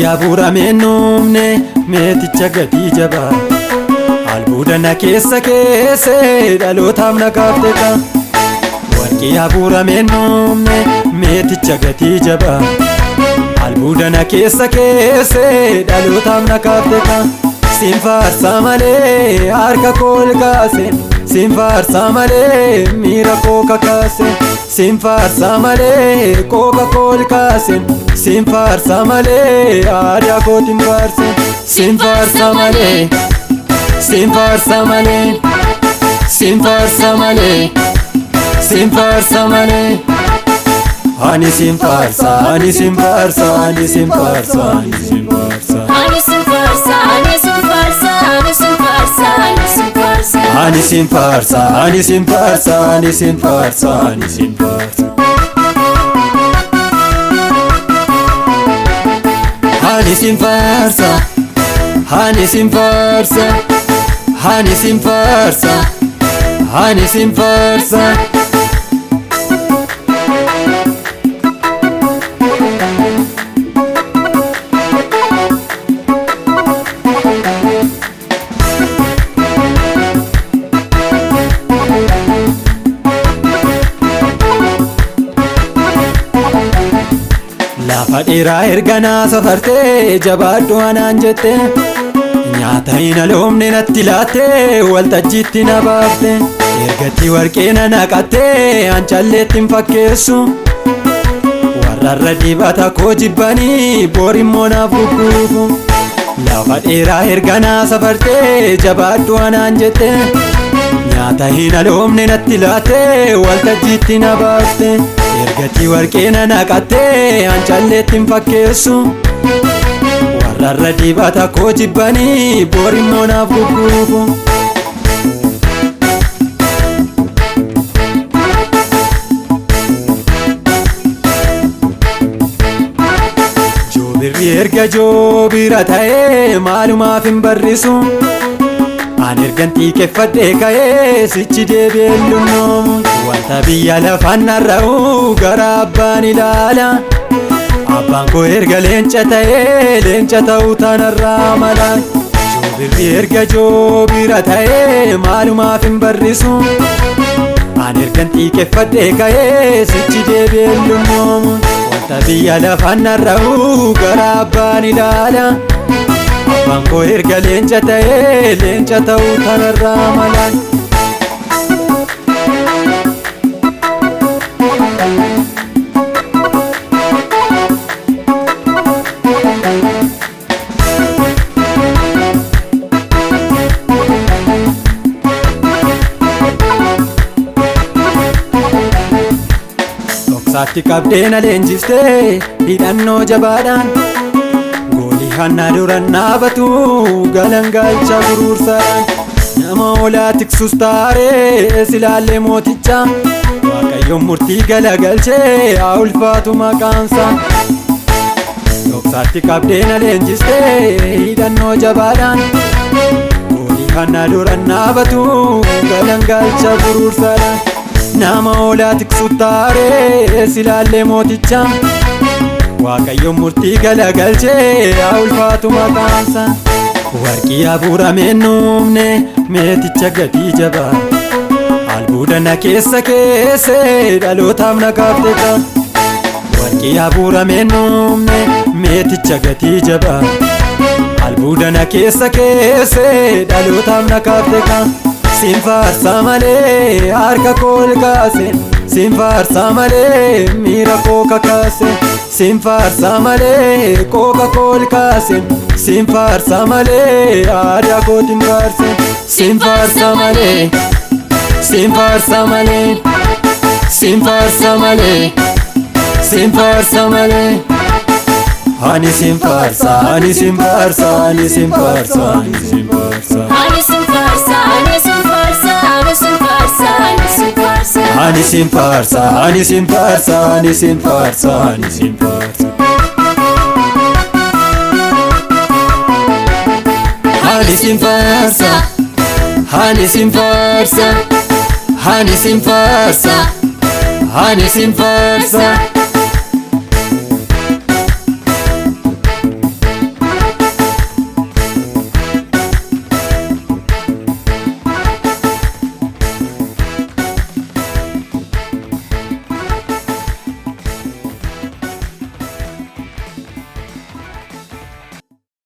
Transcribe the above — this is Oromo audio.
Abuurame nuumne meeticha gatii jabaa albuudana keessa dhalootaaf nagaafte ka warqii abuurame nuumne meeticha gatii jabaa albuudana keessa dhalootaaf nagaafte ka siin faarsaa malee harka kool kaase siin faarsaa malee miira koo kakaase siin faarsaa malee kooka kool kaase siin faarsaa malee aadaa kootiin faarse siin faarsaa malee siin faarsaa malee siin faarsaa malee siin faarsaa malee ani siin faarsaa ani siin faarsaa ani siin faarsaa ani siin faarsaa ani siin faarsaa ani siin faarsaa ani siin faarsaa ani siin faarsaa ani siin faarsaa ani siin faarsaa ani siin faarsaa ani siin faarsaa ani siin faarsaa ani siin faarsaa ani siin faarsaa lafa dheeraa erganaa safartee jabaadhu anaan jette nyaata hin aloomne natti laattee waltajjiitti na baafte ergatti warqee na naqattee ancalleetti hin fakkeessu warrarra dibata koo jibbanii boorimmoo naaf gugguufu lafa dheeraa erganaa safartee jabaadhu anaan jette nyaata hin aloomne natti laattee waltajjiitti na baafte ergatti warqee na naqattee ancalleetti hin fakkeessu warrarra dibata koo jibbanii boorimmoo naaf gugguufu joobirri erga joobira ta'ee maalumaaf hin barrisu an ergan xiiqeffadhee ka'ee sichi deebi'een lunnoomu wanta biyya lafaan narra'u gara abbaan ilaala abbaan koo erga leenca ta'ee leenca ta'uu tanarraa mala joobirri erga joobira ta'ee maalumaaf hin barrisu an ergan xiiqeffadhee ka'ee sichi deebi'een lunnoomu wanta biyya lafaan narra'u gara abbaan ilaala abbaan koo erga leenca ta'ee leenca ta'uu tanarraa mala dhoksaatti qabdee na leenjiftee hidhannoo jabaadhaan goolii hanna duran dhaabatu galangalcha guruursaadhaan nama olaa tiksus taaree silaallee mooticha waaqayyoon murtii galagalchee haa ulfaatu maqaansa dhoksaatti qabdee na leenjistee hidhannoo jabaadhaan goolii hanna duran dhaabatu galangalcha guruursaadhaan nama olaa tiksus taaree silaallee mooticha waaqayyoon murtii galagalchee haa ulfaatu maqaansa warqii abuurame nuumne meeticha gatii jabaa albuudana keessa dhalootaaf nagaafte ka warqii abuurame nuumne meeticha gatii jabaa albuudana keessa dhalootaaf nagaafte ka siin faarsaa malee harka kool kaase siin faarsaa malee miira koo kakaase siin faarsaa malee kooka kool kaase siin faarsaa malee aadaa kootiin faarse siin faarsaa malee siin faarsaa malee siin faarsaa malee siin faarsaa malee ani siin faarsaa ani siin faarsaa ani siin faarsaa ani siin faarsaa ani siin faarsaa ani siin faarsaa ani siin faarsaa ani siin faarsaa Ani sin farsa, ani sin farsa, ani sin farsa, ani sin farsa. Ani sin farsa, ani sin farsa, ani sin farsa, ani sin farsa.